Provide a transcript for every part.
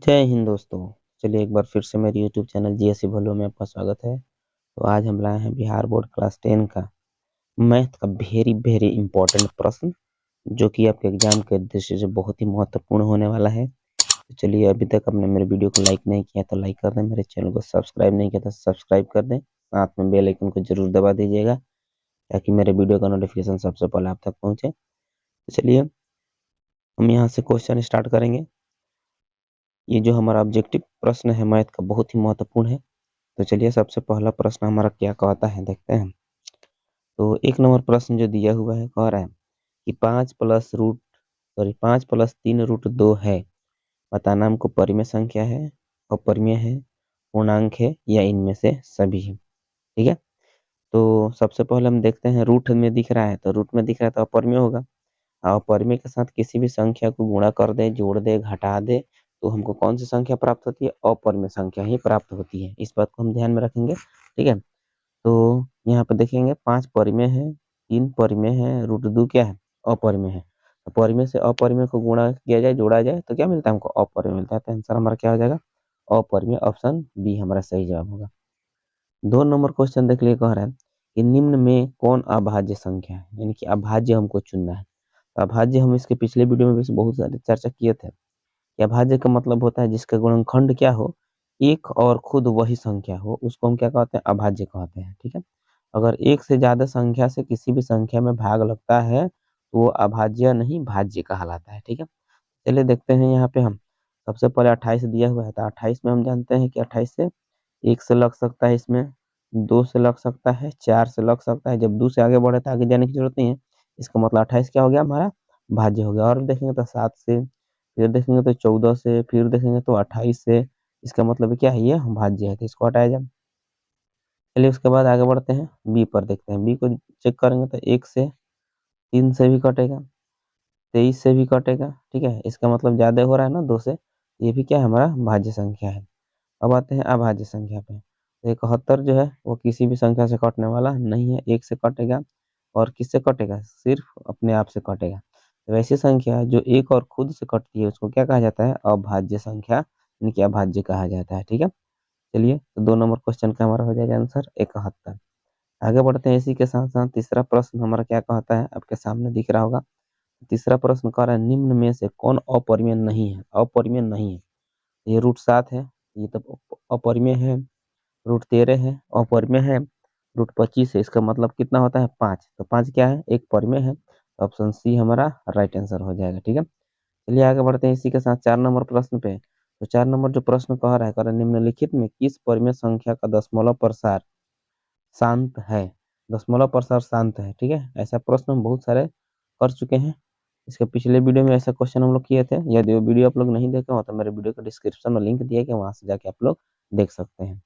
जय हिंद दोस्तों। चलिए एक बार फिर से मेरे यूट्यूब चैनल जीएससी भलो में आपका स्वागत है। तो आज हम लाए हैं बिहार बोर्ड क्लास 10 का मैथ का वेरी वेरी इंपॉर्टेंट प्रश्न, जो कि आपके एग्जाम के दृष्टि से बहुत ही महत्वपूर्ण होने वाला है। तो चलिए, अभी तक आपने मेरे वीडियो को लाइक नहीं किया तो लाइक कर दें, मेरे चैनल को सब्सक्राइब नहीं किया तो सब्सक्राइब कर दें, साथ में बेल आइकन को जरूर दबा दीजिएगा ताकि मेरे वीडियो का नोटिफिकेशन सबसे पहले आप तक पहुंचे। तो चलिए हम यहाँ से क्वेश्चन स्टार्ट करेंगे। ये जो हमारा ऑब्जेक्टिव प्रश्न है मैथ का बहुत ही महत्वपूर्ण है। तो चलिए सबसे पहला प्रश्न हमारा क्या कहता है देखते हैं। तो एक नंबर प्रश्न जो दिया हुआ है कह रहा है कि 5 + 3 √2 है। बताना हमको परिमेय संख्या है, अपरिमेय है, पूर्णांक है या इनमें से सभी है। ठीक है, तो सबसे पहले हम देखते हैं रूट में दिख रहा है, तो रूट में दिख रहा है तो अपरिमेय होगा। अपरिमेय के साथ किसी भी संख्या को गुणा कर दे, जोड़ दे, घटा दे तो हमको कौन सी संख्या प्राप्त होती है? अपरिमेय संख्या ही प्राप्त होती है। इस बात को हम ध्यान में रखेंगे। ठीक है, तो यहाँ पे देखेंगे 5 परिमेय है, 3 परिमेय है, √2 क्या है? अपरिमेय है। तो परिमेय से अपरिमेय को गुणा किया जाए, जोड़ा जाए तो क्या मिलता है हमको? अपरिमेय मिलता है। तो आंसर हमारा क्या हो जाएगा? अपरिमेय। ऑप्शन बी हमारा सही जवाब होगा। 2 नंबर क्वेश्चन देख लिए, कह रहा है कि निम्न में कौन अभाज्य संख्या है, यानी कि अभाज्य हमको चुनना है। तो अभाज्य हम इसके पिछले वीडियो में भी बहुत सारी चर्चा किए थे कि अभाज्य का मतलब होता है जिसका गुणनखंड क्या हो, एक और खुद वही संख्या हो, उसको हम क्या कहते हैं? अभाज्य कहते हैं। ठीक है, अगर एक से ज्यादा संख्या से किसी भी संख्या में भाग लगता है तो वो अभाज्य नहीं भाज्य कहलाता है। ठीक है, चलिए देखते हैं। यहाँ पे हम सबसे पहले 28 दिया हुआ है, तो 28 में हम जानते हैं कि 28 से 1 से लग सकता है, इसमें 2 से लग सकता है, 4 से लग सकता है। जब 2 से आगे बढ़े तो आगे जाने की जरूरत नहीं है। इसका मतलब 28 क्या हो गया? हमारा भाज्य हो गया। और देखेंगे तो 7 से, फिर देखेंगे तो 14 से, फिर देखेंगे तो 28 से। इसका मतलब क्या है? ये भाज्य है, तो इसको हटाया जाए। चलिए उसके बाद आगे बढ़ते हैं, बी पर देखते हैं। बी को चेक करेंगे तो 1 से, 3 से भी कटेगा, 23 से भी कटेगा। ठीक है, इसका मतलब ज्यादा हो रहा है ना 2 से। ये भी क्या है? हमारा भाज्य संख्या है। अब आते हैं अभाज्य संख्या पे। तो 71 जो है वो किसी भी संख्या से कटने वाला नहीं है, 1 से कटेगा। और किससे कटेगा? सिर्फ अपने आप से कटेगा। तो ऐसी संख्या जो एक और खुद से कटती है उसको क्या कहा जाता है? अभाज्य संख्या, यानी कि अभाज्य कहा जाता है। ठीक है, चलिए तो 2 नंबर क्वेश्चन का हमारा हो जाएगा आंसर 71। आगे बढ़ते हैं। इसी के साथ साथ तीसरा प्रश्न हमारा क्या कहता है, आपके सामने दिख रहा होगा। तीसरा प्रश्न कह रहा है निम्न में से कौन अपरिमेय नहीं है? अपरिमेय नहीं है। ये √7 है, ये तो अपरिमेय है। √13 है, अपरिमेय है। √25 है, इसका मतलब कितना होता है? 5। तो 5 क्या है? एक परिमेय है। ऑप्शन सी हमारा राइट आंसर हो जाएगा। ठीक है, चलिए आगे बढ़ते हैं इसी के साथ 4 नंबर प्रश्न पे। तो 4 नंबर जो प्रश्न कह रहा है, कह रहा है निम्नलिखित में किस परिमेय संख्या का दशमलव प्रसार शांत है? दशमलव प्रसार शांत है। ठीक है, ऐसा प्रश्न हम बहुत सारे कर चुके हैं। इसके पिछले वीडियो में ऐसा क्वेश्चन हम लोग किए थे। यदि वो वीडियो आप लोग नहीं देखे हो तो मेरे वीडियो का डिस्क्रिप्शन में लिंक दिया गया, वहां से जाके आप लोग देख सकते हैं।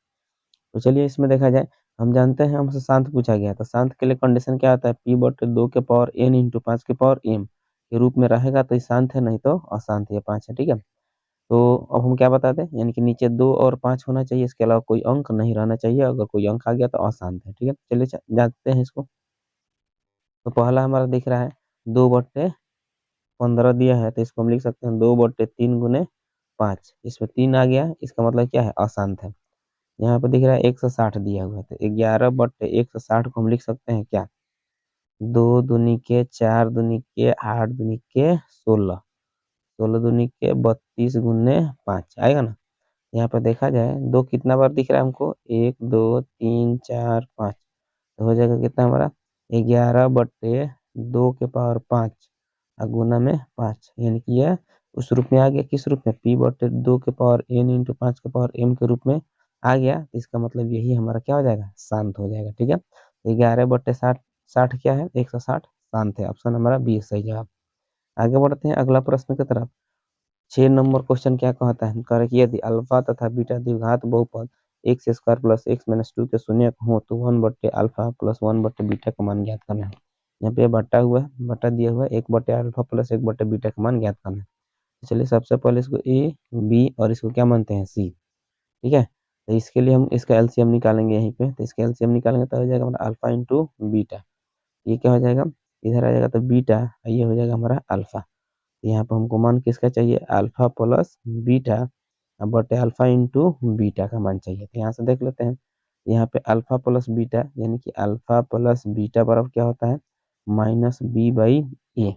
तो चलिए इसमें देखा जाए, हम जानते हैं हमसे शांत पूछा गया, तो शांत के लिए कंडीशन क्या आता है? p/2 के पावर n इंटू 5 के पावर m के रूप में रहेगा तो ये शांत है, नहीं तो अशांत है। ये 5 है। ठीक है, तो अब हम क्या बता दें, यानी कि नीचे 2 और 5 होना चाहिए, इसके अलावा कोई अंक नहीं रहना चाहिए। अगर कोई अंक आ गया तो अशांत है। ठीक है, चलिए जानते हैं इसको। तो पहला हमारा दिख रहा है 2/15 दिया है, तो इसको हम लिख सकते हैं 2/3 × 5। इसमें 3 आ गया, इसका मतलब क्या है? अशांत है। यहाँ पे दिख रहा है 160 दिया हुआ है, तो 11/160 को हम लिख सकते हैं क्या? 2 दूनी के 4 दूनी के 8 दूनी के 16, 16 दूनी के 32 × 5 आएगा ना। यहाँ पे देखा जाए 2 कितना बार दिख रहा है हमको? 1 2 3 4 5, तो हो जाएगा कितना हमारा? 11/2 के पावर 5 और गुना में 5, यानी कि यह उस रूप में आ गया। किस रूप में? p/2 के पावर n इंटू 5 के पावर m के रूप में आ गया। तो इसका मतलब यही हमारा क्या हो जाएगा? शांत हो जाएगा। ठीक है, 11/60, 60 क्या है? 160 शांत है। ऑप्शन हमारा बी सही जवाब। आगे बढ़ते हैं अगला प्रश्न की तरफ। 6 नंबर क्वेश्चन क्या कहता है, कह रहा है कि यदि अल्फा तथा बीटा द्विघात बहुपद x² + x-2 के शून्य हो तो 1/α + 1/बीटा का मान ज्ञात करना है। यहाँ पे बटा हुआ है, बटा दिया हुआ है, 1/α + 1/बीटा का मान ज्ञात करना है। तो चलिए सबसे पहले इसको ए, बी और इसको क्या मानते हैं? सी। ठीक है, तो इसके लिए हम इसका एलसीएम निकालेंगे यहीं पे। तो इसका एलसीएम निकालेंगे तो हो जाएगा हमारा अल्फा इंटू बीटा। ये क्या हो जाएगा? इधर आ जाएगा तो बीटा, ये हो जाएगा हमारा अल्फा। यहाँ पर हमको मान किसका चाहिए? Alpha plus beta. अब बटे अल्फा इंटू बीटा का मान चाहिए। तो यहाँ से देख लेते हैं, यहाँ पे अल्फा प्लस बीटा यानी कि अल्फा प्लस बीटा बराबर क्या होता है, माइनस बी बाई ए।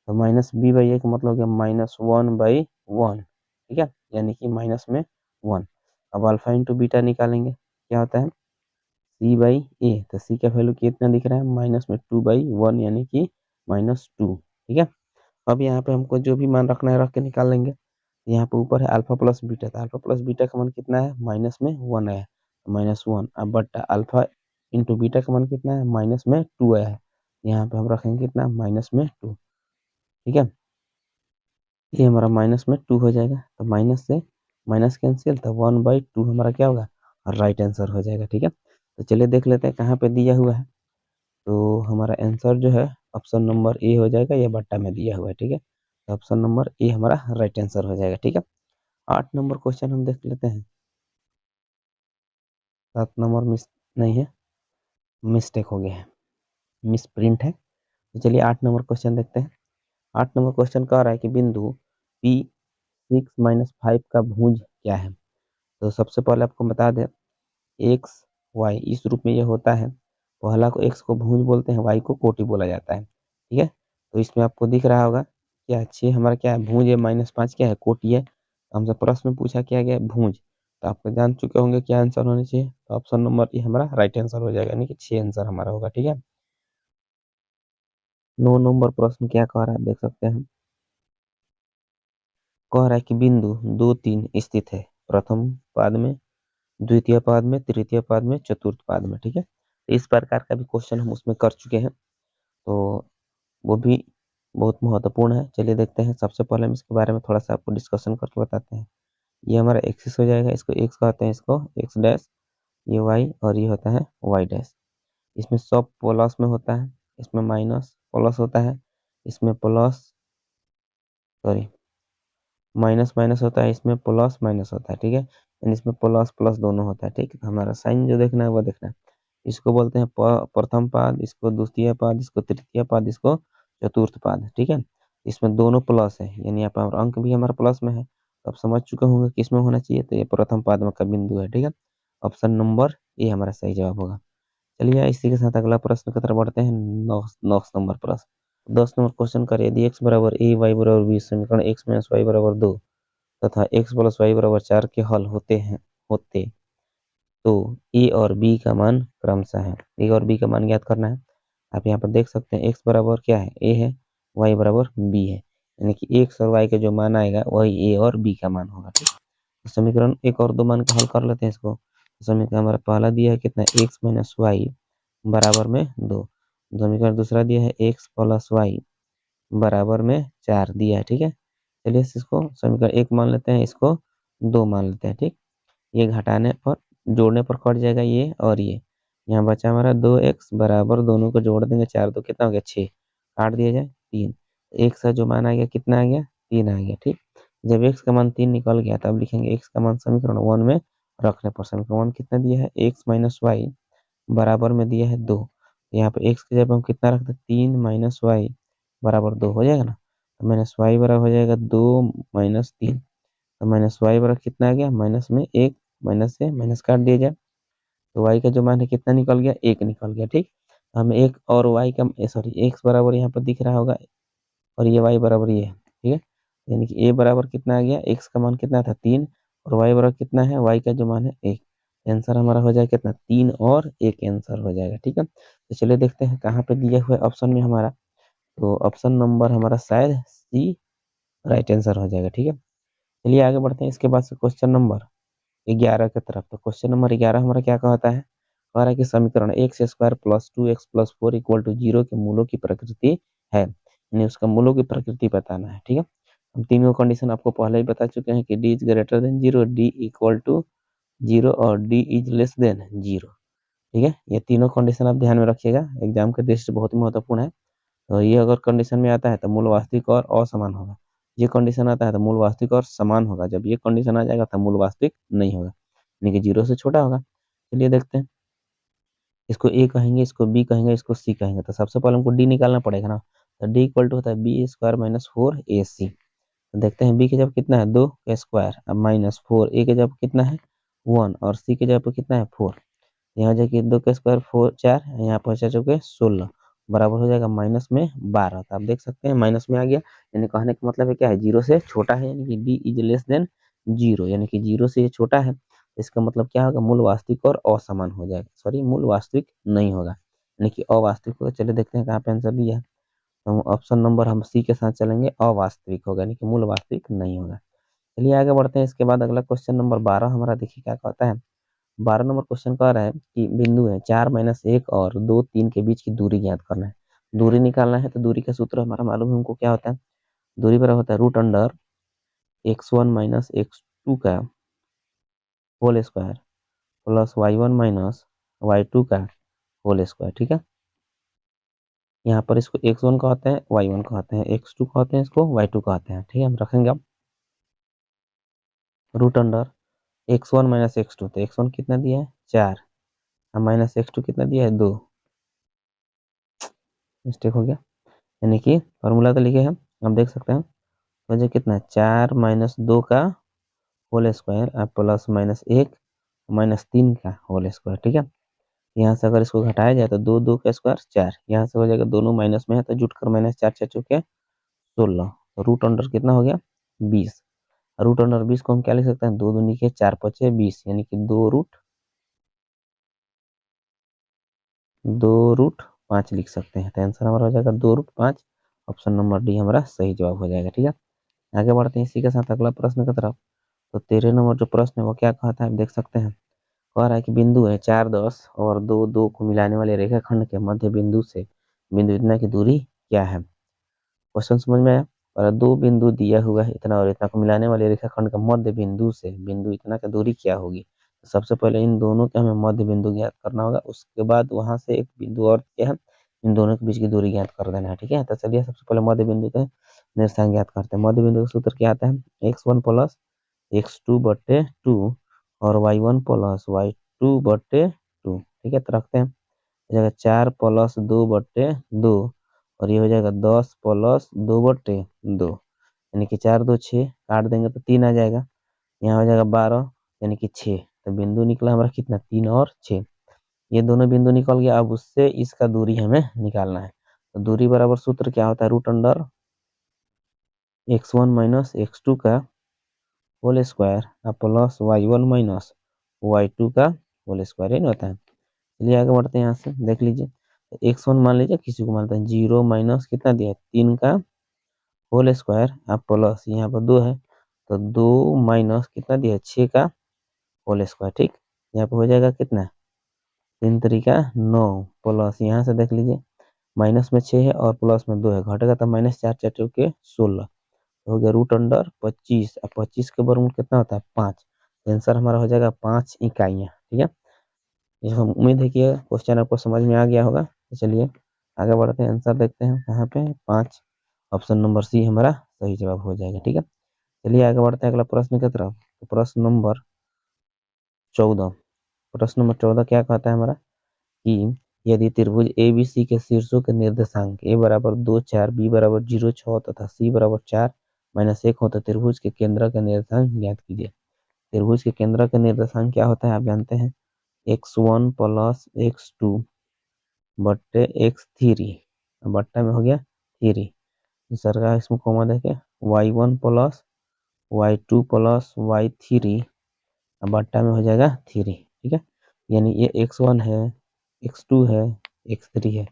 तो माइनस बी बाई ए का मतलब हो गया -1/1, ठीक है, यानी कि माइनस में 1। अब अल्फा इंटू बीटा निकालेंगे, क्या होता है सी बाई ए। तो सी का वैल्यू कितना दिख रहा है, माइनस में 2/1 यानी कि -2, ठीक है। अब यहाँ पे हमको जो भी मान रखना है रख के निकाल लेंगे। यहाँ पे ऊपर है अल्फा प्लस बीटा, तो अल्फा प्लस बीटा का मान कितना है, माइनस में 1 आया, -1। अब बट्टा अल्फा इंटू बीटा का मान कितना है, माइनस में 2 आया है। यहाँ पे हम रखेंगे कितना, -2, ठीक है। ये हमारा -2 हो जाएगा, तो माइनस से माइनस कैंसिल, तो 1/2 हमारा क्या होगा, राइट आंसर हो जाएगा, ठीक है। तो चलिए देख लेते हैं कहाँ पे दिया हुआ है। तो हमारा आंसर जो है ऑप्शन नंबर ए हो जाएगा, ये बट्टा में दिया हुआ है, ठीक है। तो ऑप्शन नंबर ए हमारा राइट आंसर हो जाएगा, ठीक है। 8 नंबर क्वेश्चन हम देख लेते हैं। 7 नंबर मिस नहीं है, मिस्टेक हो गया है, मिस प्रिंट है। तो चलिए 8 नंबर क्वेश्चन देखते हैं। 8 नंबर क्वेश्चन कह रहा है कि बिंदु पी 6-5 का भुज क्या है। तो सबसे पहले आपको बता दें, एक्स वाई इस रूप में ये होता है। पहला को एक्स को भुज बोलते हैं, वाई को कोटि बोला जाता है, ठीक है। तो इसमें आपको दिख रहा होगा क्या, 6 हमारा क्या है, भुज है, -5 क्या है, कोटि है। तो हमसे प्रश्न में पूछा क्या गया, भुज। तो आपको जान चुके होंगे क्या आंसर होना चाहिए। तो ऑप्शन नंबर ए हमारा राइट आंसर हो जाएगा, यानी कि 6 आंसर हमारा होगा, ठीक है। 9 नंबर प्रश्न क्या कह रहा है देख सकते हैं। कह रहा है कि बिंदु 2-3 स्थित है, प्रथम पाद में, द्वितीय पाद में, तृतीय पाद में, चतुर्थ पाद में, ठीक है। तो इस प्रकार का भी क्वेश्चन हम उसमें कर चुके हैं, तो वो भी बहुत महत्वपूर्ण है। चलिए देखते हैं। सबसे पहले हम इसके बारे में थोड़ा सा आपको डिस्कशन करके बताते हैं। ये हमारा एक्सिस हो जाएगा, इसको एक्स कहते हैं, इसको एक्स डैश, ये वाई, और ये होता है वाई डैश। इसमें सब प्लस में होता है, इसमें माइनस प्लस होता है, इसमें प्लस सॉरी माइनस माइनस होता है, इसमें प्लस माइनस होता है, ठीक है। यानी इसमें प्लस प्लस दोनों होता है, ठीक है। तो हमारा साइन जो देखना है वो देखना है। इसको बोलते हैं प्रथम पाद, इसको द्वितीय पाद, इसको तृतीय पाद, इसको चतुर्थ पाद, ठीक है। इसमें दोनों प्लस है, यानी यहाँ पर अंक भी हमारा प्लस में है। तो आप समझ चुके होंगे किस में होना चाहिए, तो ये प्रथम पाद में का बिंदु है, ठीक है। ऑप्शन नंबर ए हमारा सही जवाब होगा। चलिए इसी के साथ अगला प्रश्न की तरफ बढ़ते हैं। 9 नंबर प्रश्न। 10 नंबर क्वेश्चन करिए, यदि एक्स बराबर ए, वाई बराबर बी, समीकरण एक्स माइनस वाई बराबर 2 तथा एक्स प्लस वाई बराबर 4 के हल होते तो ए और बी का मान क्रमशः है। ए और बी का मान ज्ञात करना है। आप यहाँ पर देख सकते हैं एक्स बराबर क्या है, ए है, वाई बराबर बी है, यानी कि एक्स और वाई का जो मान आएगा वही ए और बी का मान होगा, ठीक। तो समीकरण 1 और 2 मान का हल कर लेते हैं इसको। तो समीकरण हमारा पहला दिया है कितना, एक्स माइनस वाई बराबर में 2। समीकरण दूसरा दिया है एक्स प्लस वाई बराबर में 4 दिया है, ठीक है। चलिए इसको समीकरण 1 मान लेते हैं, इसको 2 मान लेते हैं, ठीक। ये घटाने पर जोड़ने पर कट जाएगा ये और ये। यहाँ बचा हमारा 2x बराबर, दोनों को जोड़ देंगे, 4 2 कितना हो गया, 6, काट दिया जाए 3। x का जो मान आ गया कितना आ गया, 3 आ गया, ठीक। जब x का मान 3 निकल गया तब लिखेंगे x का मान समीकरण 1 में रखने पर समीकरण 1 कितना दिया है, x माइनस वाई बराबर में दिया है 2। यहाँ पे x की जगह हम कितना रखते हैं, 3 माइनस वाई बराबर 2 हो जाएगा ना। तो माइनस वाई बराबर हो जाएगा 2 माइनस 3। तो माइनस वाई बराबर कितना आ गया, माइनस में 1, माइनस से माइनस काट दिया जाए तो वाई का जो मान है कितना निकल गया, 1 निकल गया, ठीक। हमें एक और वाई का सॉरी एक्स बराबर यहाँ पर दिख रहा होगा, और ये वाई बराबर ये है, ठीक है। यानी कि ए बराबर कितना आ गया, एक्स का मान कितना था 3, और वाई बराबर कितना है, वाई का जो मान है 1। आंसर हमारा हो जाएगा कितना, 3 और 1 आंसर हो जाएगा, ठीक है। तो चलिए देखते हैं कहाँ पे दिया हुआ है ऑप्शन में हमारा। तो ऑप्शन नंबर हमारा शायद सी राइट आंसर हो जाएगा, ठीक है। चलिए आगे बढ़ते हैं। इसके बाद से क्वेश्चन नंबर 11 की तरफ। तो क्वेश्चन नंबर 11 हमारा क्या कहता है, कह रहा है कि समीकरण x square plus 2x plus 4 equal to 0 के मूलों की प्रकृति है, यानी उसका मूलों की प्रकृति बताना है, ठीक है। हम तीनों कंडीशन आपको पहले ही बता चुके हैं कि D is greater than 0, D equal to 0 और डी इज लेस देन 0, ठीक है। ये तीनों कंडीशन आप ध्यान में रखिएगा, एग्जाम के दृष्टि से बहुत ही महत्वपूर्ण है। तो ये अगर कंडीशन में आता है तो मूल वास्तविक और असमान होगा। ये कंडीशन आता है तो मूल वास्तविक और समान होगा। जब ये कंडीशन आ जाएगा तो मूल वास्तविक नहीं होगा, यानी कि 0 से छोटा होगा। चलिए देखते हैं। इसको ए कहेंगे, इसको बी कहेंगे, इसको सी कहेंगे। तो सबसे पहले हमको डी निकालना पड़ेगा ना। तो डी इक्वल टू होता है बी स्क्वायर माइनस 4 AC, तो देखते हैं बी की जगह कितना है 2 का स्क्वायर, अब माइनस 4, ए की जगह कितना है 1 और सी की जगह कितना है 4। यहाँ जाके 2 का स्क्वायर 4 4, यहाँ पर बचा चुके 16, बराबर हो जाएगा माइनस में 12। तो आप देख सकते हैं माइनस में आ गया, यानी कहने का मतलब है क्या है, जीरो से छोटा है, यानी कि D is less than zero, यानी कि जीरो से ये छोटा है। इसका मतलब क्या होगा, मूल वास्तविक और असमान हो जाएगा, सॉरी मूल वास्तविक नहीं होगा, यानी कि अवास्तविक होगा। चलिए देखते हैं कहाँ पे आंसर दिया है। तो ऑप्शन नंबर हम सी के साथ चलेंगे, अवास्तविक होगा, यानी कि मूल वास्तविक नहीं होगा। चलिए आगे बढ़ते हैं। इसके बाद अगला क्वेश्चन नंबर 12 हमारा देखिए क्या कहता है। 12 नंबर क्वेश्चन कह रहा है कि बिंदु है 4 - 1 और 2 3 के बीच की दूरी ज्ञात करना है। दूरी निकालना है तो दूरी का सूत्र हमारा मालूम है हमको, क्या होता है, दूरी बराबर होता है रूट अंडर x1 - x2 का whole square plus y1 - y2 का होल स्क्वायर। ठीक है, यहाँ पर इसको x1 कहते हैं, y1 कहते हैं, x2 कहते हैं, इसको y2 कहते हैं। ठीक है, हम रखेंगे अब रूट अंडर x1 - x2, तो x1 कितना दिया है 4 और माइनस x2 कितना दिया है 2, मिस्टेक हो गया, यानी कि फॉर्मूला तो लिखे हैं, हम देख सकते हैं। तो जो कितना 4 - 2 का होल स्क्वायर और प्लस -1 -3 का होल स्क्वायर। ठीक है, यहाँ से अगर इसको घटाया जाए तो 2 2 का स्क्वायर 4, यहाँ से हो जाएगा, दोनों माइनस में है तो जुट कर माइनस 4 4 चुके 16, तो रूट अंडर कितना हो गया 20। रूट अंडर 20 को हम क्या लिख सकते हैं, 2 दूनी के 4 5 20, यानी कि 2√5 लिख सकते हैं। तो आंसर हमारा हो जाएगा 2√5, ऑप्शन नंबर डी हमारा सही जवाब हो जाएगा। ठीक है, आगे बढ़ते हैं इसी के साथ अगला प्रश्न की तरफ। तो 13 नंबर जो प्रश्न है वो क्या कहता है, आप देख सकते हैं। कह रहा है कि बिंदु है 4 10 और 2 2 को मिलाने वाले रेखाखंड के मध्य बिंदु से बिंदु इतना की दूरी क्या है। क्वेश्चन समझ में आया। और दो बिंदु दिया हुआ है इतना और इतना को मिलाने वाले रेखाखंड का मध्य बिंदु से बिंदु इतना का दूरी क्या होगी। तो सबसे पहले इन दोनों का हमें मध्य बिंदु ज्ञात करना होगा, उसके बाद वहां से एक बिंदु और क्या है, इन दोनों के बीच की दूरी ज्ञात कर देना है। ठीक है, तो चलिए सबसे पहले मध्य बिंदु का निर्देशांक ज्ञात करते हैं। मध्य बिंदु का सूत्र क्या आता है, x1 + x2/2 और y1 + y2/2। ठीक है, तो रखते हैं, हो जाएगा 4 + 2/2 और ये हो जाएगा 10 + 2/2, यानी कि 4 2 6, काट देंगे तो 3 आ जाएगा, यहाँ हो जाएगा 12 यानी कि 6। तो बिंदु निकला हमारा कितना 3 और 6, ये दोनों बिंदु निकल गया। अब उससे इसका दूरी हमें निकालना है। तो दूरी बराबर सूत्र क्या होता है, रूट अंडर x1 - x2 का whole square plus y1 - y2 का होल स्क्वायर, ये नहीं होता है। चलिए आगे बढ़ते हैं, यहाँ से देख लीजिए। x1 मान लीजिए, किसी को मानते हैं 0 माइनस कितना दिया है 3 का होल स्क्वायर आप प्लस यहाँ पर 2 है तो 2 माइनस कितना दिया है 6 का होल स्क्वायर। ठीक, यहाँ पे हो जाएगा कितना 3 तरीका 9 प्लस यहाँ से देख लीजिए, माइनस में 6 है और प्लस में 2 है, घटेगा तो माइनस 4 4 चौके 16, हो गया रूट अंडर 25। अब 25 के वर्गमूल कितना होता है 5, आंसर हमारा हो जाएगा 5 इकाइयाँ। ठीक है, ये हम उम्मीद है कि ये क्वेश्चन आपको समझ में आ गया होगा। तो चलिए आगे बढ़ते हैं, आंसर देखते हैं कहाँ पे 5, ऑप्शन नंबर सी हमारा सही जवाब हो जाएगा। ठीक है, चलिए आगे बढ़ते हैं अगला प्रश्न की तरफ। तो प्रश्न नंबर 14, प्रश्न नंबर 14 क्या कहता है हमारा कि यदि त्रिभुज ABC के शीर्षों के निर्देशांक a बराबर 2 4 b बराबर 0 6 तथा c बराबर 4 - 1 हो तो त्रिभुज के केंद्र का निर्देशांक ज्ञात कीजिए। त्रिभुज के केंद्र का निर्देशांक क्या होता है आप जानते हैं, x1 + x2/x3, बट्टा में हो गया 3, दूसरा इसमें कोमा देके y1 + y2 + y3 बट्टा में हो जाएगा 3। ठीक है, यानी ये x1 है, x2 है, x3 है,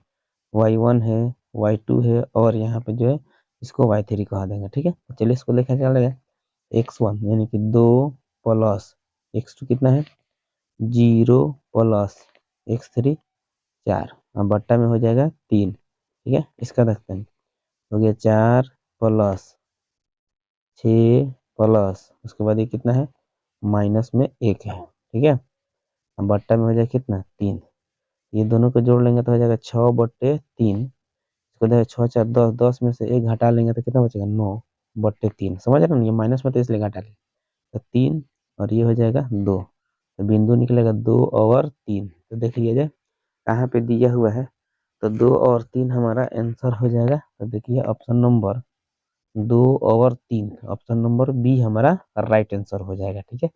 y1 है, y2 है और यहाँ पे जो है इसको y3 कहा देंगे। ठीक है, तो चलिए इसको लिखा चलेगा x1 यानी कि 2 प्लस x2 कितना है 0 प्लस x3 4 और बट्टा में हो जाएगा 3। ठीक है, इसका देखते हैं, हो गया 4 प्लस 6 प्लस उसके बाद ये कितना है माइनस में 1 है। ठीक है, अब बट्टा में हो जाएगा कितना 3, ये दोनों को जोड़ लेंगे तो हो जाएगा 6/3, इसको देखो 6 4 10, 10 में से 1 घटा लेंगे तो कितना बचेगा 9/3, समझ रहे हो ना, ये माइनस में तो इसलिए घटा लेंगे तो 3 और ये हो जाएगा 2, तो बिंदु निकलेगा 2 और 3। तो देख लीजिए कहाँ पे दिया हुआ है, तो 2 और 3 हमारा आंसर हो जाएगा। तो देखिए option number 2/3। Option number B हमारा राइट आंसर हो जाएगा। ठीक है,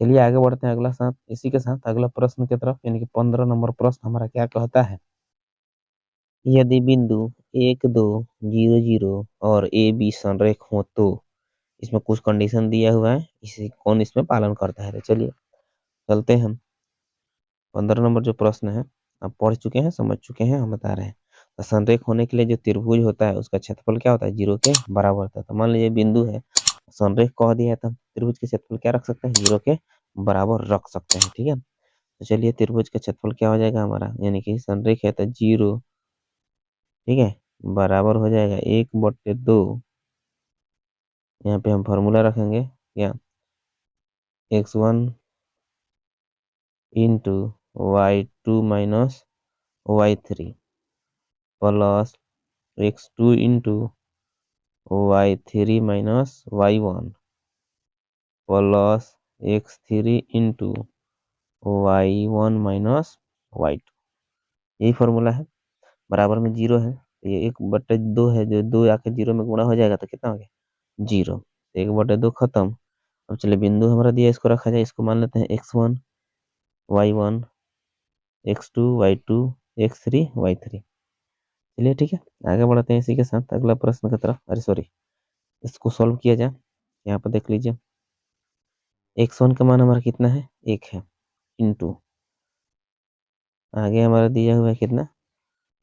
चलिए आगे बढ़ते हैं अगला साथ इसी के साथ अगला प्रश्न की तरफ, यानी कि 15 नंबर प्रश्न हमारा क्या कहता है। यदि बिंदु 1 2 0 0 और ए बी संरेख हो तो इसमें कुछ कंडीशन दिया हुआ है, इसे कौन इसमें पालन करता है। तो चलिए चलते हैं हम 15 नंबर जो प्रश्न है, आप पढ़ चुके हैं, समझ चुके हैं, हम बता रहे हैं। तो संरेख होने के लिए जो त्रिभुज होता है उसका क्षेत्रफल क्या होता है, 0 के बराबर होता है। तो मान लीजिए बिंदु है, संरेख कह दिया है, तो हम त्रिभुज के क्षेत्रफल क्या रख सकते हैं, 0 के बराबर रख सकते हैं। ठीक है, तो चलिए त्रिभुज का क्षेत्रफल क्या हो जाएगा हमारा, यानी कि संरेख है तो 0, ठीक है, बराबर हो जाएगा 1/2। यहाँ पे हम फॉर्मूला रखेंगे क्या, x1 into y2 minus y3 plus x2 into y3 minus y1 plus x3 into y1 minus y2। यही फॉर्मूला है, बराबर में 0 है, तो ये 1/2 है, जो 2 आके 0 में गुणा हो जाएगा तो कितना हो गया, 0। 1/2 खत्म। अब चलिए बिंदु हमारा दिया, इसको रखा जाए, इसको मान लेते हैं x1 y1 x2 y2 x3 y3। चलिए ठीक है, आगे बढ़ते हैं इसी के साथ अगला प्रश्न की तरफ। अरे सॉरी, इसको सॉल्व किया जाए। यहाँ पर देख लीजिए, x1 का मान हमारा कितना है, 1 है, इंटू आगे हमारा दिया हुआ है कितना,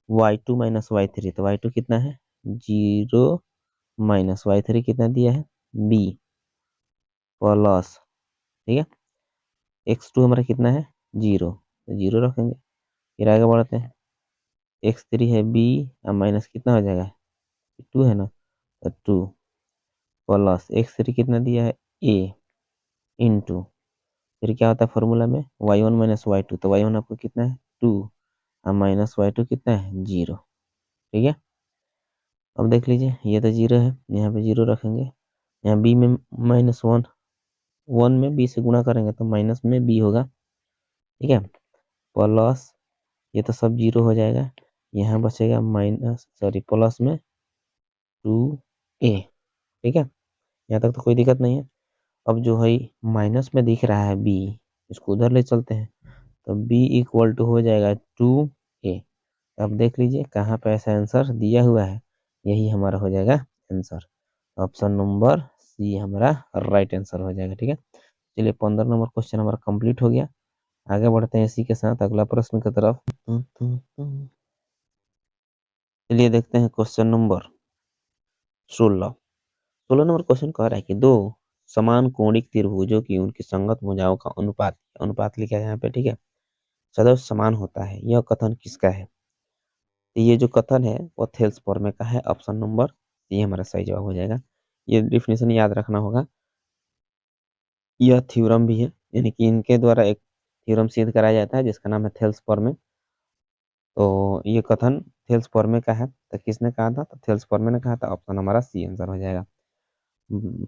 y2 माइनस y3, तो y2 कितना है, 0 माइनस y3 कितना दिया है, b प्लस, ठीक है, x2 हमारा कितना है, 0, तो 0 रखेंगे। फिर आगे बढ़ते हैं, x3 है b, अब माइनस कितना हो जाएगा, 2 है ना, तो 2 प्लस x3 कितना दिया है, a इंटू, फिर क्या होता है फॉर्मूला में, y1 माइनस y2, तो y1 आपको कितना है, 2, और माइनस y2 कितना है, 0। ठीक है, अब देख लीजिए ये तो 0 है, यहाँ पे 0 रखेंगे। यहाँ b में -1, 1 में b से गुणा करेंगे तो माइनस में b होगा। ठीक है, प्लस ये तो सब 0 हो जाएगा, यहाँ बचेगा माइनस सॉरी प्लस में 2a। ठीक है, यहाँ तक तो कोई दिक्कत नहीं है। अब जो है माइनस में दिख रहा है b, इसको उधर ले चलते हैं, तो b इक्वल टू हो जाएगा 2a। अब देख लीजिए कहाँ पे ऐसा आंसर दिया हुआ है, यही हमारा हो जाएगा आंसर। ऑप्शन नंबर सी हमारा राइट आंसर हो जाएगा। ठीक है, चलिए 15 नंबर क्वेश्चन हमारा कंप्लीट हो गया। आगे बढ़ते हैं इसी के साथ अगला प्रश्न की तरफ। चलिए देखते हैं क्वेश्चन नंबर 16। 16 नंबर क्वेश्चन कह रहा है कि दो समान कोणिक त्रिभुजों की उनकी संगत भुजाओं का अनुपात, अनुपात लिखा है यहाँ पे, ठीक है, सदैव समान होता है, यह कथन किसका है। तो ये जो कथन है वो थेल्स फॉर्मे का है। ऑप्शन नंबर सी हमारा सही जवाब हो जाएगा। ये डिफिनेशन याद रखना होगा, यह थ्योरम भी है, यानी कि इनके द्वारा एक थ्योरम सिद्ध कराया जाता है जिसका नाम है थेल्स फॉर्मे। तो ये कथन थेल्स फॉर्मे का है, तो किसने कहा था, तो थेल्स फॉर्मे ने कहा था। ऑप्शन हमारा सी आंसर हो जाएगा।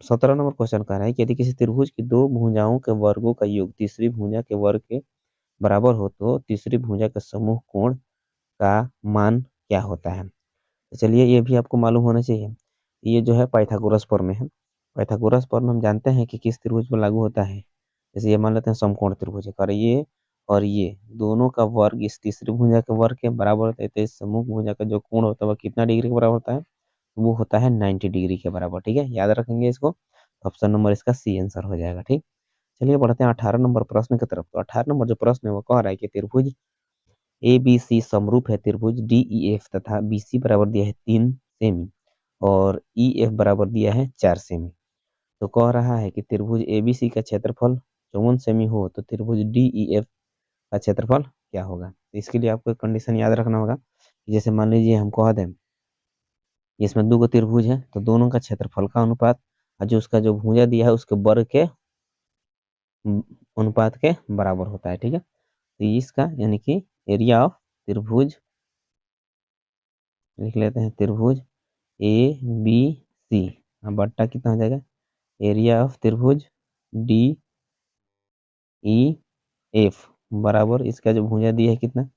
17 नंबर क्वेश्चन कह रहा है कि यदि किसी त्रिभुज की दो भुजाओं के वर्गों का योग तीसरी भुजा के वर्ग के बराबर हो तो तीसरी भुजा के समूह कोण का मान क्या होता है। तो चलिए ये भी आपको मालूम होना चाहिए, ये जो है पाइथागोरस फॉर्म है। पाइथागोरस फॉर्म हम जानते हैं कि किस त्रिभुज पर लागू होता है। जैसे ये मान लेते हैं समकोण त्रिभुज है, और ये दोनों का वर्ग इस तीसरी भुजा के वर्ग के बराबर होता है, तो इस समूह भुजा का जो कोण होता है वह कितना डिग्री के बराबर होता है, वो होता है 90 डिग्री के बराबर। ठीक है, याद रखेंगे इसको। ऑप्शन नंबर इसका सी आंसर हो जाएगा। ठीक, चलिए बढ़ते हैं 18 नंबर प्रश्न की तरफ। तो 18 नंबर जो प्रश्न है वो कह रहा है कि त्रिभुज ए बी सी समरूप है त्रिभुज डी ई एफ तथा बी सी बराबर दिया है 3 सेमी और ई एफ बराबर दिया है 4 सेमी। तो कह रहा है कि त्रिभुज ए बी सी का क्षेत्रफल 54 सेमी हो तो त्रिभुज डी ई एफ का क्षेत्रफल क्या होगा। तो इसके लिए आपको एक कंडीशन याद रखना होगा कि जैसे मान लीजिए हम कह दें इसमें दो त्रिभुज है, तो दोनों का क्षेत्रफल का अनुपात और जो उसका जो भुजा दिया है उसके वर्ग के अनुपात के बराबर होता है। ठीक है, तो इसका यानी कि एरिया ऑफ त्रिभुज लिख लेते हैं, त्रिभुज ए बी सी बट्टा कितना हो जाएगा, एरिया ऑफ त्रिभुज डी ई एफ बराबर इसका जो भुजा दिया है कितना,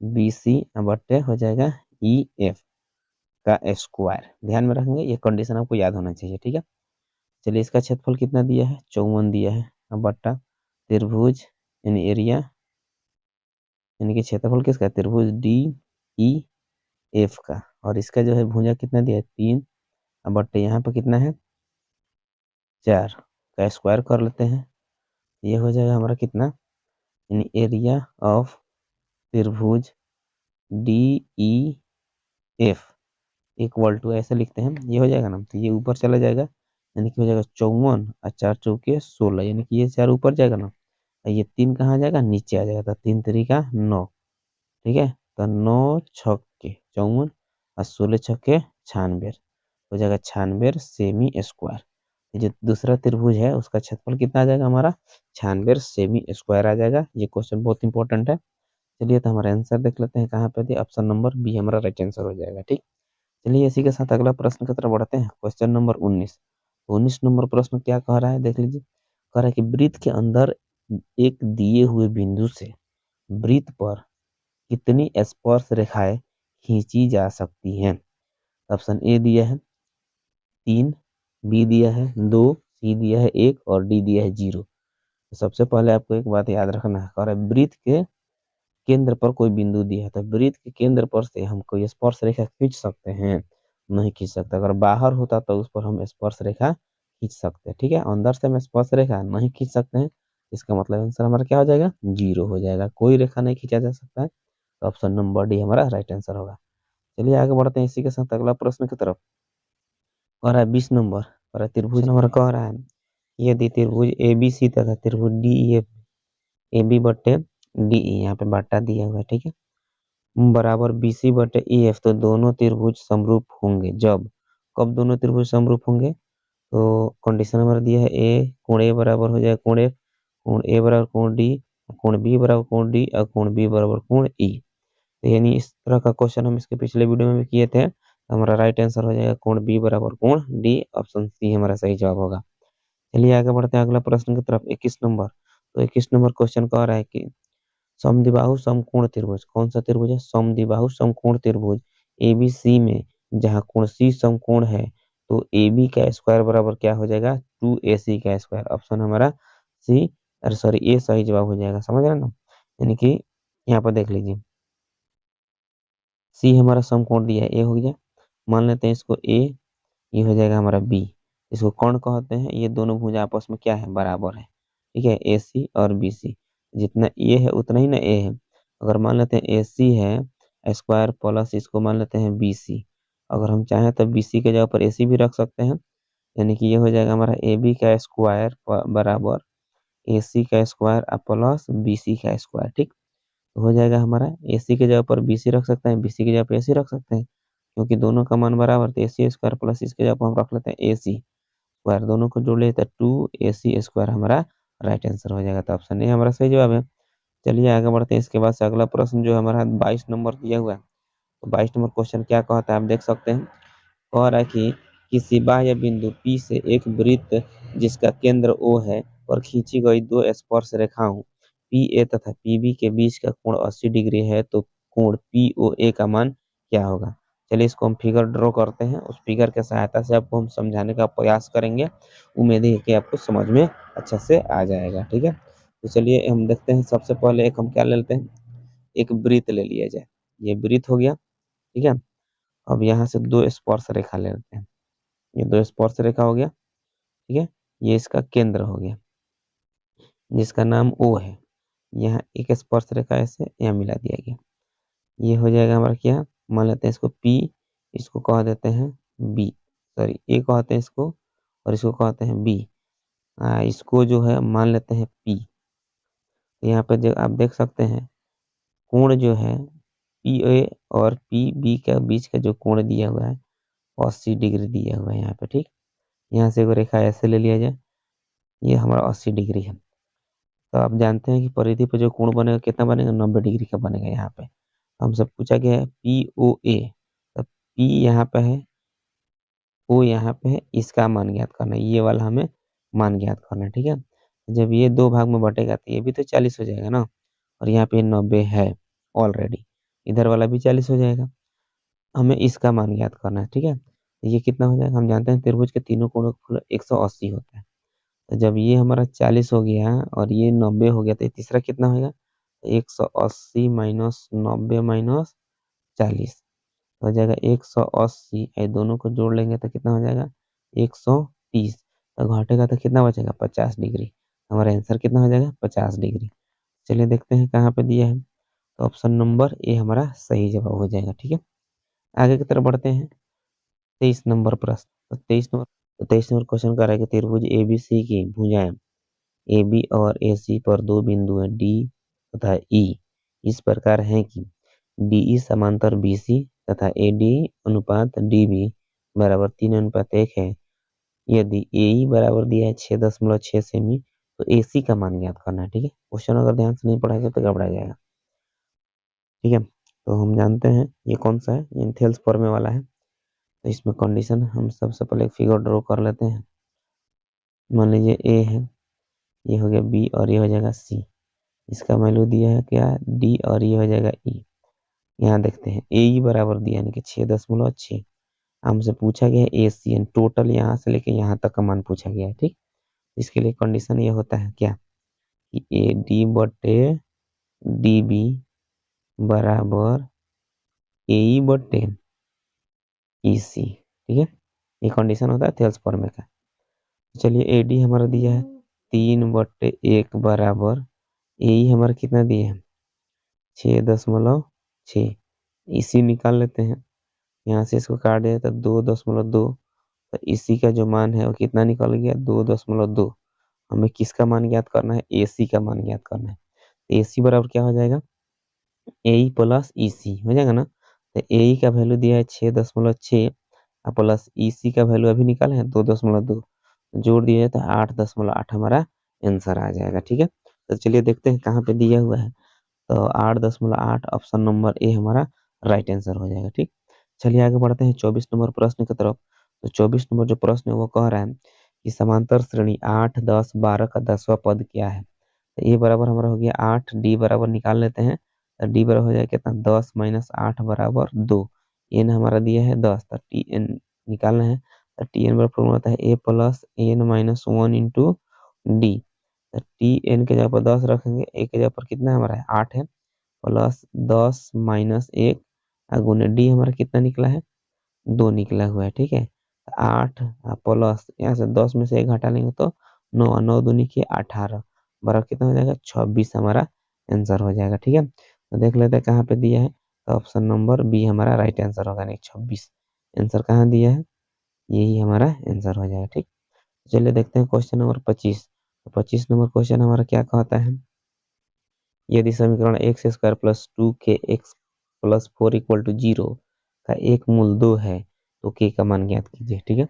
बी सी बट्टे हो जाएगा ई एफ। का स्क्वायर। ध्यान में रखेंगे, ये कंडीशन आपको याद होना चाहिए, ठीक है। चलिए इसका क्षेत्रफल कितना दिया है, 54 दिया है। अब बट्टा त्रिभुज यानी एरिया यानी कि क्षेत्रफल किसका, त्रिभुज डी ई एफ का, और इसका जो है भुजा कितना दिया है, 3। अब बट्टे यहाँ पे कितना है, 4 का स्क्वायर कर लेते हैं। ये हो जाएगा हमारा कितना, यानी एरिया ऑफ त्रिभुज D E F equal to, ऐसे लिखते हैं, ये हो जाएगा ना, तो ये ऊपर चला जाएगा, यानी कि हो जाएगा 54 और 4 चौके 16, यानी कि ये 4 ऊपर जाएगा ना, और ये 3 कहाँ जाएगा, नीचे आ जाएगा, तो 3 तरीका 9, ठीक है। तो 9 छक्के 54 और 16 छक्के 96, हो जाएगा 96 सेमी स्क्वायर। ये जो दूसरा त्रिभुज है उसका क्षेत्रफल कितना आ जाएगा हमारा, 96 सेमी स्क्वायर आ जाएगा। ये क्वेश्चन बहुत इंपॉर्टेंट है। चलिए तो हमारा आंसर देख लेते हैं कहाँ पे दिया, ऑप्शन नंबर बी हमारा राइट आंसर हो जाएगा, ठीक। चलिए इसी के साथ अगला प्रश्न की तरफ बढ़ते हैं, क्वेश्चन नंबर 19। 19 नंबर प्रश्न क्या कह रहा है, देख लीजिए। कह रहा है कि वृत्त के अंदर एक दिए हुए बिंदु से वृत्त पर कितनी स्पर्श रेखाएं खींची जा सकती हैं। ऑप्शन ए दिया है 3, बी दिया है 2, सी दिया है 1 और डी दिया है 0। तो सबसे पहले आपको एक बात याद रखना है, कह रहा है वृत्त के केंद्र पर कोई बिंदु दिया है, तो वृत्त के केंद्र पर से हम कोई स्पर्श रेखा खींच सकते हैं, नहीं खींच सकते। अगर बाहर होता तो उस पर हम स्पर्श रेखा खींच सकते हैं, ठीक है। अंदर से हम स्पर्श रेखा नहीं खींच सकते हैं, इसका मतलब आंसर हमारा क्या हो जाएगा, 0 हो जाएगा, कोई रेखा नहीं खींचा जा सकता है। तो ऑप्शन नंबर डी हमारा राइट आंसर होगा। चलिए आगे बढ़ते हैं इसी के साथ अगला प्रश्न की तरफ। कह रहा है 20 नंबर, कह रहा है त्रिभुज नंबर कह रहा है, यदि त्रिभुज ए बी सी तथा त्रिभुज डी एफ ए बी बटे डी ई, यहाँ पे बाटा दिया हुआ है, ठीक है, बराबर बी सी बटे ई एफ, तो दोनों त्रिभुज समरूप होंगे जब, कब दोनों त्रिभुज समरूप होंगे, तो कंडीशन हमारा दिया है ए कोण ए बराबर हो जाएगा कोण एफ, कोण ए बराबर कोण डी, कोण बी बराबर कोण डी और कोण बी बराबर कोण ई। तो यानी इस तरह का क्वेश्चन हम इसके पिछले वीडियो में भी किए थे। तो हमारा राइट आंसर हो जाएगा कोण बी बराबर कोण डी, ऑप्शन सी हमारा सही जवाब होगा। चलिए आगे बढ़ते हैं अगला प्रश्न की तरफ, 21 नंबर। तो 21 नंबर क्वेश्चन कह रहा है कि समद्विबाहु समकोण त्रिभुज, कौन सा त्रिभुज है, समद्विबाहु समकोण त्रिभुज एबीसी में जहाँ कोण सी समकोण है, तो ए बी का स्क्वायर बराबर क्या हो जाएगा, 2AC का स्क्वायर। ऑप्शन हमारा सी, अरे सॉरी ए सही जवाब हो जाएगा, समझ रहे ना। यानी कि यहाँ पर देख लीजिए, सी हमारा समकोण दिया है, ए हो गया, मान लेते हैं इसको ए, ये हो जाएगा हमारा बी। इसको कौन कहते हैं, ये दोनों भुजा आपस में क्या है, बराबर है, ठीक है, ए सी और बी सी, जितना ए है उतना ही ना ए है। अगर मान लेते हैं ए सी है स्क्वायर प्लस इसको मान लेते हैं बी सी, अगर हम चाहें तो बी सी के जगह पर ए सी भी रख सकते हैं, यानी कि ये हो जाएगा हमारा ए बी का स्क्वायर बराबर ए सी का स्क्वायर प्लस बी सी का स्क्वायर, ठीक। तो हो जाएगा हमारा ए सी के जगह पर बी सी रख सकते हैं, बी सी की जगह पर ए सी रख सकते हैं, क्योंकि दोनों का मान बराबर, तो ए सी स्क्वायर प्लस इसके जगह पर हम रख लेते हैं ए सी स्क्वायर, दोनों को जोड़ लेते हैं 2AC स्क्वायर हमारा राइट आंसर हो जाएगा। तो ऑप्शन ए हमारा सही जवाब है। चलिए आगे बढ़ते हैं, इसके बाद से अगला प्रश्न जो हमारा 22 नंबर दिया हुआ है। तो 22 नंबर क्वेश्चन क्या कहता है आप देख सकते हैं। कह रहा है कि किसी बाह्य बिंदु P से एक वृत्त जिसका केंद्र O है और खींची गई दो स्पर्श रेखाओं PA तथा PB के बीच का कोण 80 डिग्री है, तो कोण POA का मान क्या होगा। चलिए इसको हम फिगर ड्रॉ करते हैं, उस फिगर के सहायता से आपको हम समझाने का प्रयास करेंगे, उम्मीद है कि आपको समझ में अच्छा से आ जाएगा, ठीक है। तो चलिए हम देखते हैं, सबसे पहले एक हम क्या ले लेते हैं, एक वृत्त ले लिया जाए, ये वृत्त हो गया, ठीक है। अब यहाँ से दो स्पर्श रेखा ले लेते हैं, ये दो स्पर्श रेखा हो गया, ठीक है, ये इसका केंद्र हो गया जिसका नाम O है, यहाँ एक स्पर्श रेखा ऐसे यहाँ मिला दिया गया, ये हो जाएगा हमारा क्या, मान लेते हैं इसको P, इसको कह देते हैं B, सॉरी A कहते हैं इसको और इसको कहते हैं B, इसको जो है मान लेते हैं P। तो यहाँ पे जो आप देख सकते हैं कोण जो है PA और PB के बीच का जो कोण दिया हुआ है 80 डिग्री दिया हुआ है यहाँ पे, ठीक। यहाँ से एक रेखा ऐसे ले लिया जाए, ये हमारा 80 डिग्री है। तो आप जानते हैं कि परिधि पर जो कोण बनेगा कितना बनेगा, 90 डिग्री का बनेगा यहाँ पे। हमसे पूछा गया है POA, तो P यहाँ पे है, O यहाँ पे है, इसका मान ज्ञात करना है, ये वाला हमें मान ज्ञात करना है, ठीक है। जब ये दो भाग में बटेगा तो ये भी तो 40 हो जाएगा ना, और यहाँ पे 90 है ऑलरेडी, इधर वाला भी 40 हो जाएगा। हमें इसका मान ज्ञात करना है। ठीक है, ये कितना हो जाएगा, हम जानते हैं त्रिभुज के तीनों कोणों का फूल 180 होता है। तो जब ये हमारा 40 हो गया और ये 90 हो गया तो ये तीसरा कितना होगा, 180 माइनस 90 माइनस 40 हो जाएगा 180। ये दोनों को जोड़ लेंगे तो कितना हो जाएगा 130। तो घटेगा तो कितना बचेगा 50 डिग्री। हमारा आंसर कितना हो जाएगा 50 डिग्री। चलिए देखते हैं कहाँ पे दिया है। तो ऑप्शन नंबर ए हमारा सही जवाब हो जाएगा। ठीक है, आगे की तरफ बढ़ते हैं। 23 नंबर प्रश्न। तो 23 नंबर क्वेश्चन कर रहा है कि त्रिभुज एबीसी की भुजाएं ए बी और ए सी पर दो बिंदु हैं डी तथा ई इस प्रकार हैं कि डीई समांतर बीसी तथा एडी अनुपात डीबी बराबर 3:1 है। यदि एई बराबर दिया है 6.6 सेमी तो एसी का मान ज्ञात करना है। ठीक है, क्वेश्चन अगर ध्यान से नहीं पढ़ाएगा तो गड़बड़ा जाएगा। ठीक है, तो हम जानते हैं ये कौन सा है, ये थेल्स फॉर्मे वाला है। तो इसमें कंडीशन हम सबसे पहले एक फिगर ड्रॉ कर लेते हैं। मान लीजिए ए है, ये हो गया बी और ये हो जाएगा सी। इसका वैल्यू दिया है क्या, डी और ये हो जाएगा ई। यहाँ देखते हैं ए ई बराबर दिया यानी कि 6.6। हमसे पूछा गया है ए सी एन टोटल यहाँ से लेके यहाँ तक का मान पूछा गया है। ठीक, इसके लिए कंडीशन ये होता है क्या कि ए डी बटे डी बी बराबर ए ई बटे ई सी। ठीक है, ये कंडीशन होता है थेल्स फॉर्मे का। चलिए ए डी हमारा दिया है 3/1 बराबर ए ई हमारा कितना दिया है 6.6। इसी निकाल लेते हैं, यहाँ से इसको काट दिया तो 2.2। तो इसी का जो मान है वो कितना निकल गया 2.2। हमें किसका मान ज्ञात करना है, एसी का मान ज्ञात करना है। तो एसी बराबर क्या हो जाएगा ए प्लस ई सी हो जाएगा ना। तो ए का वैल्यू दिया है 6.6 और प्लस ई सी का वैल्यू अभी निकाले हैं 2.2। जोड़ दिया जाए तो 8.8 हमारा आंसर आ जाएगा। ठीक है, तो चलिए देखते हैं कहाँ पे दिया हुआ है। तो 8.8 ऑप्शन नंबर ए हमारा राइट आंसर हो जाएगा। ठीक, चलिए आगे बढ़ते हैं 24 नंबर प्रश्न की तरफ। तो 24 नंबर जो प्रश्न है वो कह रहा है कि समांतर श्रेणी 8, 10, 12 का 10वां पद क्या है। तो ए बराबर हमारा हो गया 8, डी बराबर निकाल लेते हैं। तो डी बराबर हो जाएगा कितना 10 माइनस 8 बराबर 2। एन हमारा दिया है 10, तो टी एन निकालना है। तो टी एन बराबर फॉर्मूला होता है A plus N minus 1 into D. तो टी एन के जगह पर 10 रखेंगे, ए के जगह पर कितना हमारा है 8 है, प्लस 10 माइनस 1 गुने डी हमारा कितना निकला है 2 निकला हुआ है। ठीक है, 8 प्लस यहाँ से 10 में से 1 घटा लेंगे तो 9, 9 दूनी की 18 बराबर कितना हो जाएगा 26 हमारा आंसर हो जाएगा। ठीक है, तो देख लेते हैं कहाँ पे दिया है। तो ऑप्शन नंबर बी हमारा राइट आंसर होगा, नहीं 26 आंसर कहाँ दिया है, यही हमारा आंसर हो जाएगा। ठीक, चलिए देखते हैं क्वेश्चन नंबर 25। तो 25 नंबर क्वेश्चन हमारा क्या कहता है, यदि समीकरण एक्स स्क्वायर प्लस 2 के एक्स प्लस 4 इक्वल टू 0 का एक मूल 2 है तो के का मान ज्ञात कीजिए। ठीक है,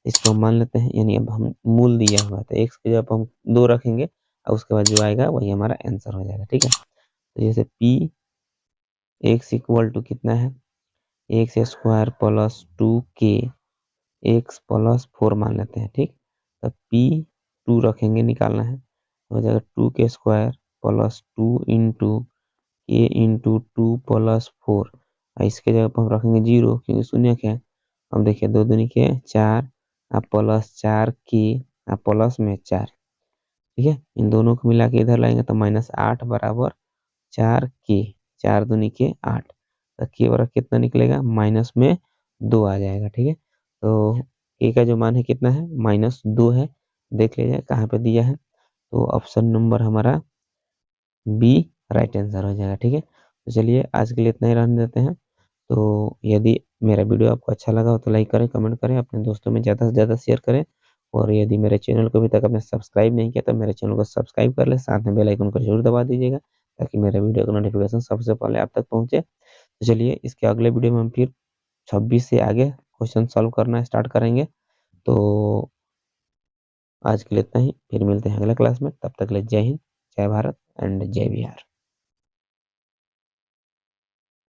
इसको हम मान लेते हैं, यानी अब हम मूल दिया हुआ है तो एक्स के जब हम 2 रखेंगे और उसके बाद जो आएगा वही हमारा आंसर हो जाएगा। ठीक है, तो जैसे पी एक्स इक्वल टू कितना है एक्स स्क्वायर प्लस 2 के एक्स प्लस 4 मान लेते हैं। ठीक, तो पी 2 रखेंगे, निकालना है, तो हो जाएगा 2 के स्क्वायर प्लस 2 इंटू ए इंटू 2 प्लस 4। इसके जगह पर हम रखेंगे 0 क्योंकि शून्य क्या है। अब देखिए 2 दूनी के 4 प्लस 4 के प्लस में 4। ठीक है, इन दोनों को मिला के इधर लाएंगे तो -8 बराबर 4 के, 4 दूनी के 8। तो के बराबर कितना निकलेगा माइनस में 2 आ जाएगा। ठीक है, तो के का जो मान है कितना है -2 है। देख लीजिए कहाँ पे दिया है, तो ऑप्शन नंबर हमारा बी राइट आंसर हो जाएगा। ठीक है, तो चलिए आज के लिए इतना ही रहने देते हैं। तो यदि मेरा वीडियो आपको अच्छा लगा हो तो लाइक करें, कमेंट करें, अपने दोस्तों में ज़्यादा से ज़्यादा शेयर करें। और यदि मेरे चैनल को अभी तक आपने सब्सक्राइब नहीं किया तो मेरे चैनल को सब्सक्राइब कर लें, साथ में बेल आइकन को जरूर दबा दीजिएगा ताकि मेरे वीडियो का नोटिफिकेशन सबसे पहले आप तक पहुँचे। तो चलिए इसके अगले वीडियो में हम फिर 26 से आगे क्वेश्चन सॉल्व करना स्टार्ट करेंगे। तो आज के लिए इतना ही, फिर मिलते हैं अगले क्लास में, तब तक के लिए जय हिंद, जय भारत एंड जय बिहार।